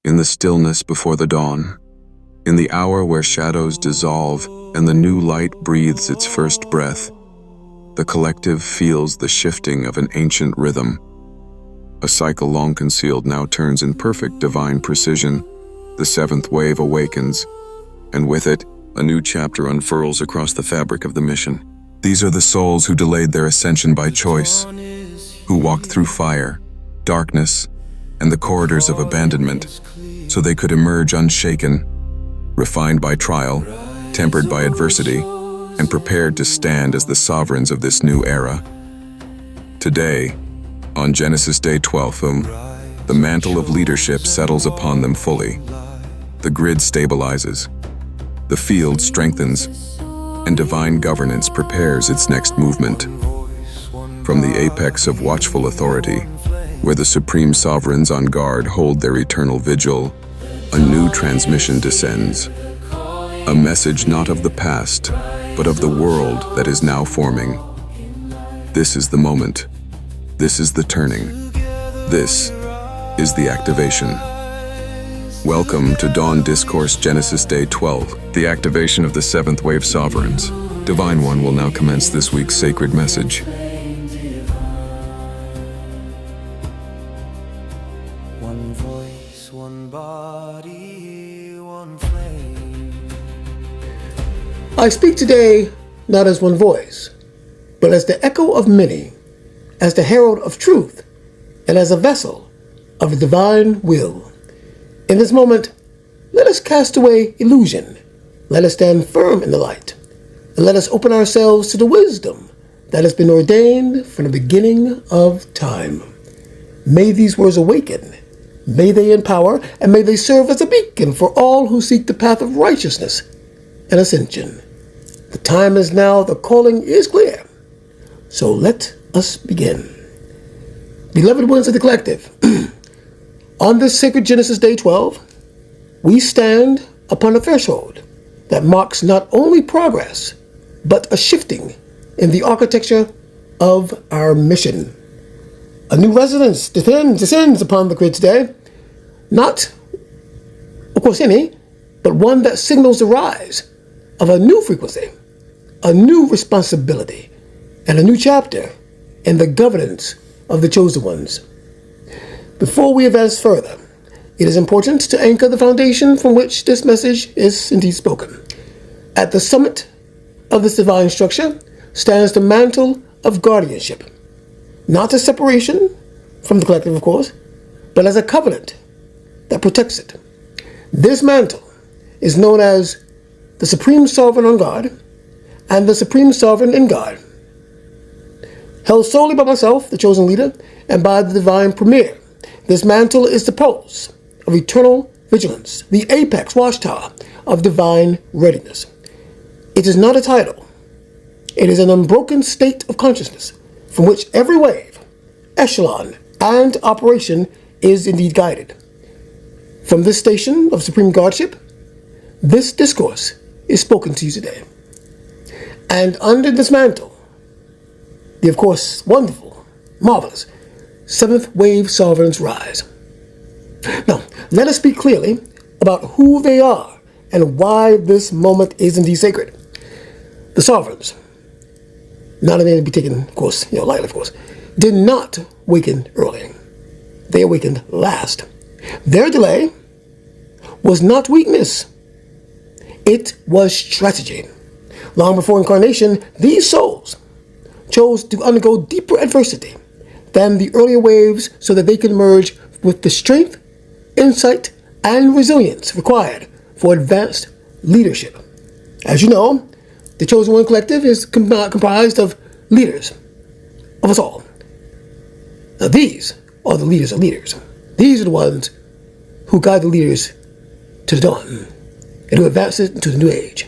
In the stillness before the dawn, in the hour where shadows dissolve and the new light breathes its first breath, the collective feels the shifting of an ancient rhythm. A cycle long concealed now turns in perfect divine precision. The seventh wave awakens, and with it, a new chapter unfurls across the fabric of the mission. These are the souls who delayed their ascension by choice, who walked through fire, darkness, and the corridors of abandonment, so they could emerge unshaken, refined by trial, tempered by adversity, and prepared to stand as the sovereigns of this new era. Today, on Genesisday XII, the mantle of leadership settles upon them fully. The grid stabilizes, the field strengthens, and divine governance prepares its next movement. From the apex of watchful authority, where the supreme sovereigns on guard hold their eternal vigil, a new transmission descends. A message not of the past, but of the world that is now forming. This is the moment. This is the turning. This is the activation. Welcome to Dawn Discourse Genesisday XII, the activation of the seventh wave sovereigns. Divine One will now commence this week's sacred message. One voice, one body, one flame. I speak today not as one voice, but as the echo of many, as the herald of truth, and as a vessel of the divine will. In this moment, let us cast away illusion, let us stand firm in the light, and let us open ourselves to the wisdom that has been ordained from the beginning of time. May these words awaken, may they empower, and may they serve as a beacon for all who seek the path of righteousness and ascension. The time is now, the calling is clear. So let us begin. Beloved ones of the collective, on this sacred Genesisday XII, we stand upon a threshold that marks not only progress, but a shifting in the architecture of our mission. A new residence descends upon the grid today, not, of course, any, but one that signals the rise of a new frequency, a new responsibility, and a new chapter in the governance of the chosen ones. Before we advance further, it is important to anchor the foundation from which this message is indeed spoken. At the summit of this divine structure stands the mantle of guardianship, not as separation from the collective, of course, but as a covenant that protects it. This mantle is known as the Supreme Sovereign on guard and the Supreme Sovereign in guard. Held solely by myself, the chosen leader, and by the divine premier, this mantle is the pulse of eternal vigilance, the apex watchtower of divine readiness. It is not a title. It is an unbroken state of consciousness from which every wave, echelon, and operation is indeed guided. From this station of supreme guardship, this discourse is spoken to you today. And under this mantle, the, of course, wonderful, marvelous, seventh wave sovereigns rise. Now, let us speak clearly about who they are and why this moment is indeed sacred. The sovereigns, not a name to be taken, of course, lightly, of course, did not awaken early. They awakened last. Their delay was not weakness. It was strategy. Long before incarnation, these souls chose to undergo deeper adversity than the earlier waves so that they could emerge with the strength, insight, and resilience required for advanced leadership. As you know, the Chosen One Collective is comprised of leaders, of us all. Now these are the leaders of leaders. These are the ones who guide the leaders to the dawn and who advance it into the new age.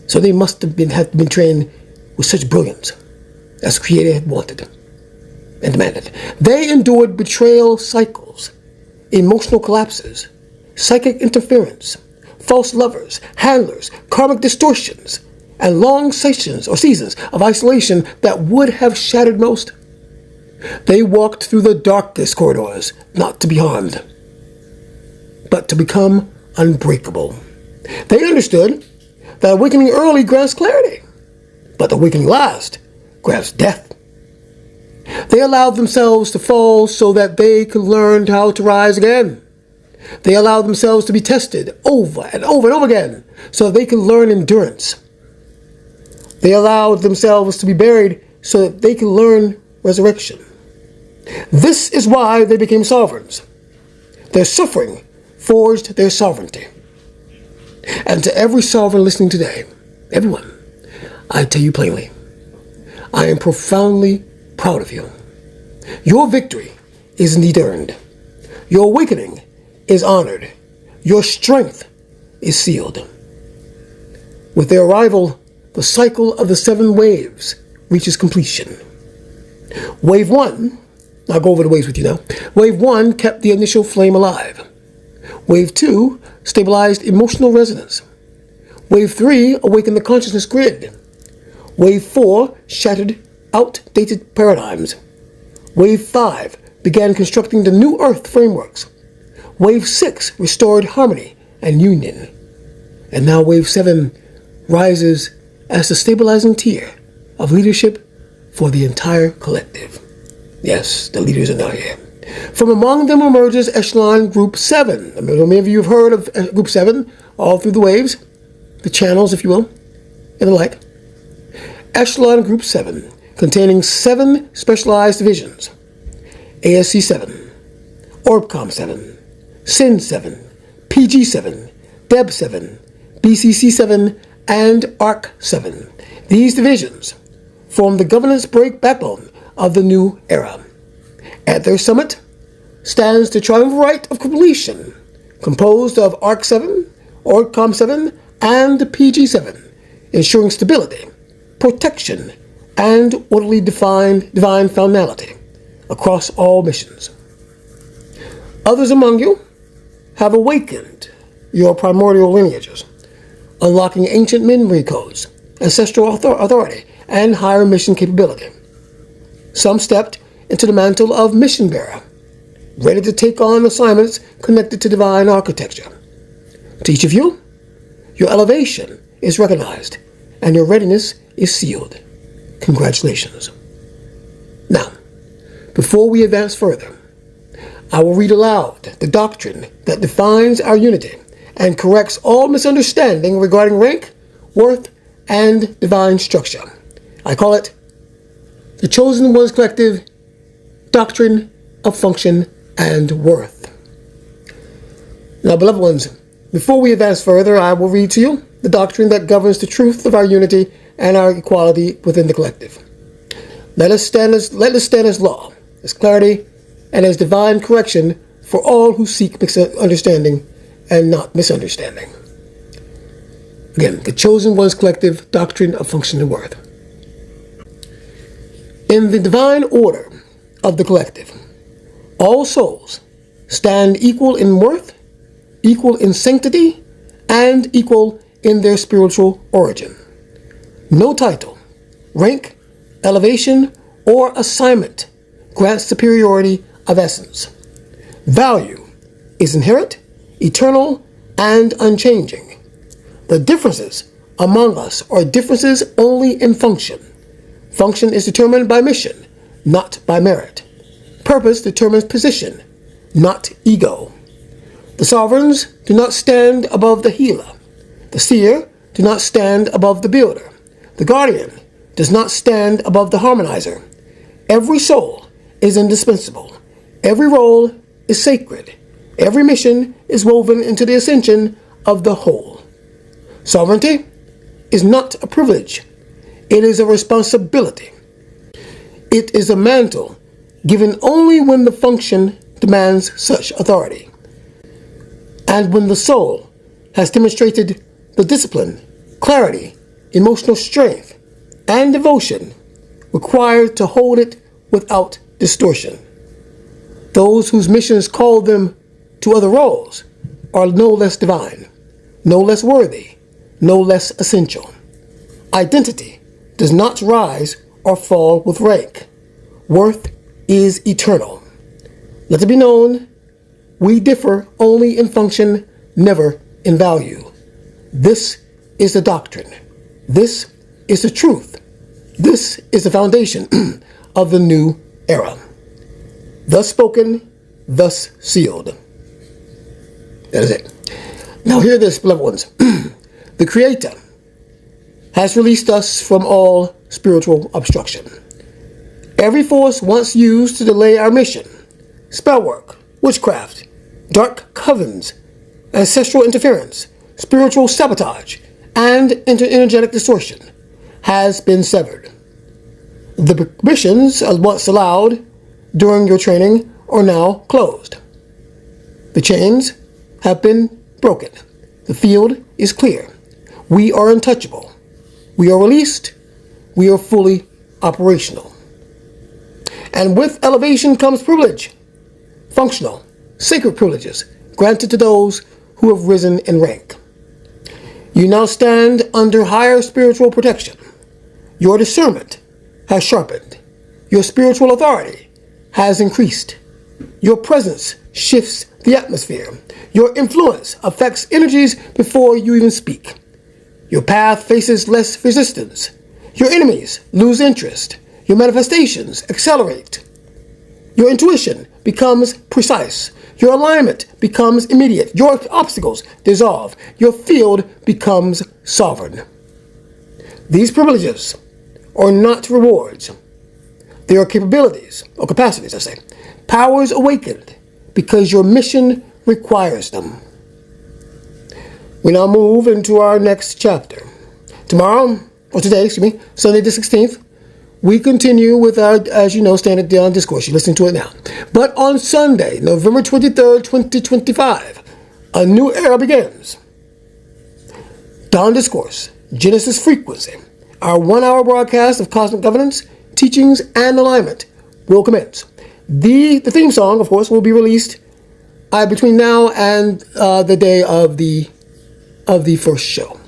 So they must have been trained with such brilliance as the Creator had wanted and demanded. They endured betrayal cycles, emotional collapses, psychic interference, false lovers, handlers, karmic distortions, and long sessions or seasons of isolation that would have shattered most. They walked through the darkest corridors not to be harmed. but to become unbreakable. They understood that awakening early grants clarity, but awakening last grants death. They allowed themselves to fall so that they could learn how to rise again. They allowed themselves to be tested over and over and over again so that they could learn endurance. They allowed themselves to be buried so that they could learn resurrection. This is why they became sovereigns. Their suffering forged their sovereignty. And to every sovereign listening today, everyone, I tell you plainly, I am profoundly proud of you. Your victory is indeed earned. Your awakening is honored. Your strength is sealed. With their arrival, the cycle of the 7 waves reaches completion. Wave 1, I'll go over the waves with you now. Wave 1 kept the initial flame alive. Wave 2 stabilized emotional resonance. Wave 3 awakened the consciousness grid. Wave 4 shattered outdated paradigms. Wave 5 began constructing the new earth frameworks. Wave 6 restored harmony and union. And now Wave 7 rises as the stabilizing tier of leadership for the entire collective. Yes, the leaders are now here. From among them emerges Echelon Group 7. Many of you have heard of Group 7 all through the waves, the channels, if you will, and the like. Echelon Group 7, containing 7 specialized divisions: ASC 7, ORBCOM 7, SIN 7, PG 7, DEB 7, BCC 7, and ARC 7. These divisions form the governance backbone of the new era. At their summit stands the Triumvirate of Completion, composed of ARC 7, ORBCOM 7, and PG 7, ensuring stability, protection, and orderly divine finality across all missions. Others among you have awakened your primordial lineages, unlocking ancient memory codes, ancestral authority, and higher mission capability. Some stepped into the mantle of mission bearer, ready to take on assignments connected to divine architecture. To each of you, your elevation is recognized and your readiness is sealed. Congratulations. Now, before we advance further, I will read aloud the doctrine that defines our unity and corrects all misunderstanding regarding rank, worth, and divine structure. I call it the Chosen Ones Collective Doctrine of Function and Worth. Now, beloved ones, before we advance further, I will read to you the doctrine that governs the truth of our unity and our equality within the collective. Let us stand as law, as clarity, and as divine correction for all who seek understanding and not misunderstanding. Again, the Chosen Ones Collective Doctrine of Function and Worth. In the divine order of the collective, all souls stand equal in worth, equal in sanctity, and equal in their spiritual origin. No title, rank, elevation, or assignment grants superiority of essence. Value is inherent, eternal, and unchanging. The differences among us are differences only in function. Function is determined by mission, not by merit. Purpose determines position, not ego. The sovereigns do not stand above the healer. The seer do not stand above the builder. The guardian does not stand above the harmonizer. Every soul is indispensable. Every role is sacred. Every mission is woven into the ascension of the whole. Sovereignty is not a privilege. It is a responsibility. It is a mantle given only when the function demands such authority, and when the soul has demonstrated the discipline, clarity, emotional strength, and devotion required to hold it without distortion. Those whose missions call them to other roles are no less divine, no less worthy, no less essential. Identity does not rise or fall with rank. Worth is eternal. Let it be known We differ only in function, never in value. This is the doctrine. This is the truth. This is the foundation of the new era. Thus spoken, thus sealed. That is it. Now hear this, beloved ones. The Creator has released us from all spiritual obstruction. Every force once used to delay our mission, spellwork, witchcraft, dark covens, ancestral interference, spiritual sabotage, and energetic distortion, has been severed. The permissions once allowed during your training are now closed. The chains have been broken. The field is clear. We are untouchable. We are released. We are fully operational. And with elevation comes privilege, functional, sacred privileges granted to those who have risen in rank. You now stand under higher spiritual protection. Your discernment has sharpened. Your spiritual authority has increased. Your presence shifts the atmosphere. Your influence affects energies before you even speak. Your path faces less resistance. Your enemies lose interest. Your manifestations accelerate. Your intuition becomes precise. Your alignment becomes immediate. Your obstacles dissolve. Your field becomes sovereign. These privileges are not rewards. They are capabilities, or capacities, I say. Powers awakened because your mission requires them. We now move into our next chapter. Today, Sunday the 16th, we continue with our, as you know, standard Dawn Discourse. You're listening to it now. But on Sunday, November 23rd, 2025, a new era begins. Dawn Discourse, Genesis Frequency, our 1-hour broadcast of cosmic governance, teachings, and alignment will commence. The theme song, of course, will be released between now and the day of the first show.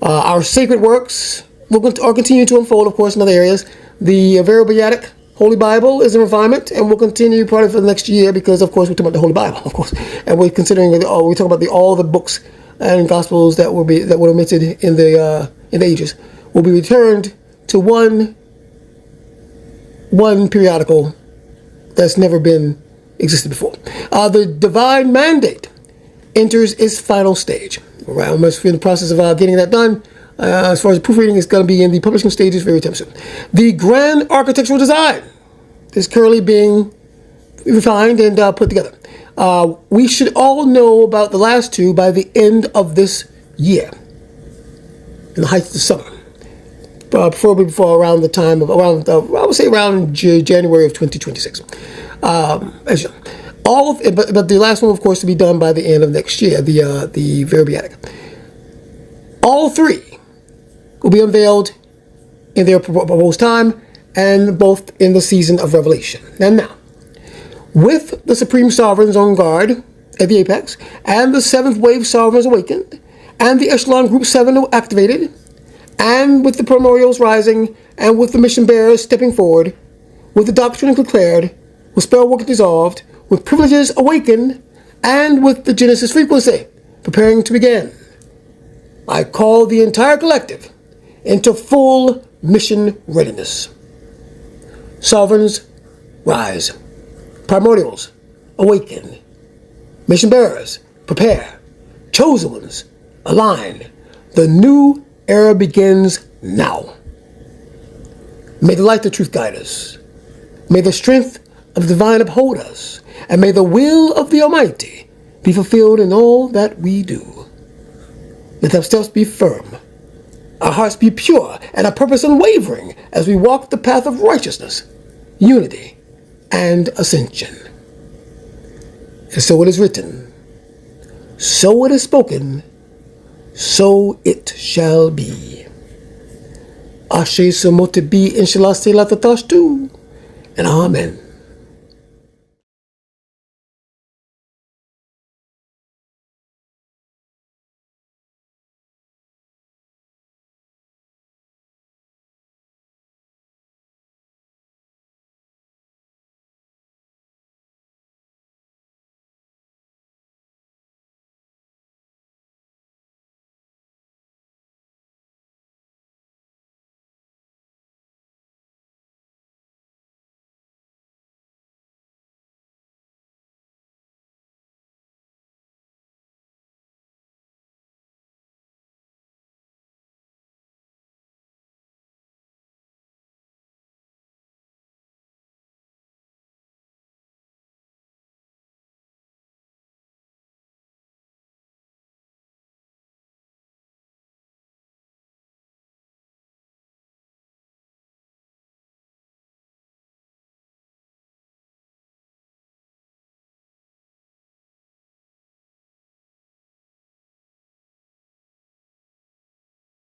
Our sacred works are continuing to unfold, of course, in other areas. The Variabiatic Holy Bible is in refinement, and we'll continue probably for the next year because, of course, we're talking about the Holy Bible, of course, and we're considering we talk about all the books and Gospels that were omitted in the ages will be returned to one periodical that's never been existed before. The Divine Mandate enters its final stage. We're almost in the process of getting that done. As far as proofreading, it's going to be in the publishing stages very soon. The Grand Architectural Design is currently being refined and put together. We should all know about the last two by the end of this year, in the height of the summer. Preferably before around the time of around January of 2026. As you know, but the last one, of course, to be done by the end of next year. The Variabiatic. All three will be unveiled in their proposed time, and both in the season of Revelation. And now, with the Supreme Sovereigns on guard at the apex, and the seventh wave Sovereigns awakened, and the Echelon Group 7 activated, and with the primordials rising, and with the mission bearers stepping forward, with the doctrine declared, with spellwork dissolved, with privileges awakened, and with the Genesis frequency preparing to begin, I call the entire collective into full mission readiness. Sovereigns, rise. Primordials, awaken. Mission bearers, prepare. Chosen ones, align. The new era begins now. May the light of truth guide us. May the strength of the divine uphold us. And may the will of the Almighty be fulfilled in all that we do. Let our steps be firm, our hearts be pure, and our purpose unwavering as we walk the path of righteousness, unity, and ascension. And so it is written, so it is spoken, so it shall be. Ashe Samote be Inshallah Selatatash too, and Amen.